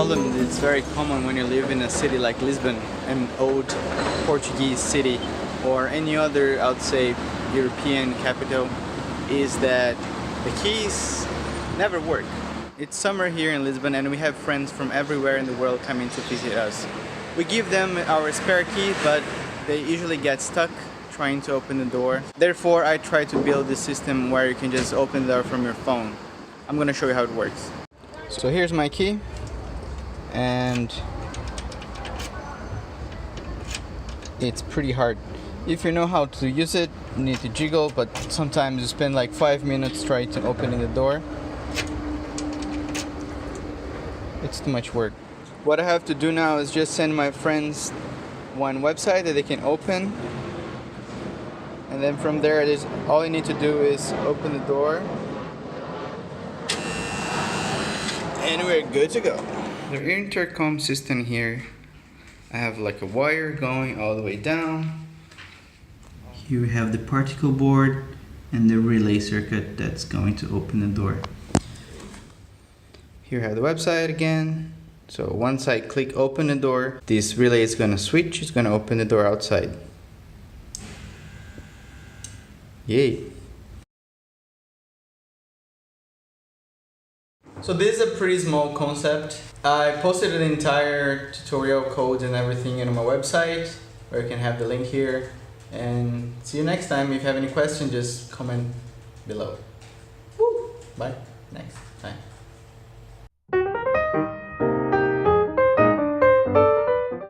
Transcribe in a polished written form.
problem that's very common when you live in a city like Lisbon, an old Portuguese city, or any other, I would say, European capital, is that the keys never work. It's summer here in Lisbon and we have friends from everywhere in the world coming to visit us. We give them our spare key, but they usually get stuck trying to open the door. Therefore, I try to build this system where you can just open the door from your phone. I'm gonna show you how it works. So here's my key, and it's pretty hard. If you know how to use it, you need to jiggle, but sometimes you spend like 5 minutes trying to open the door. It's too much work. What I have to do now is just send my friends one website that they can open, and then from there it is all you need to do is open the door and we're good to go. The intercom system here, I have like a wire going all the way down. Here we have the particle board and the relay circuit that's going to open the door. Here we have the website again. So once I click open the door, this relay is going to switch, it's going to open the door outside. Yay! So this is a pretty small concept. I posted the entire tutorial code and everything on my website, where you can have the link here. And see you next time. If you have any questions, just comment below. Woo! Bye. Next.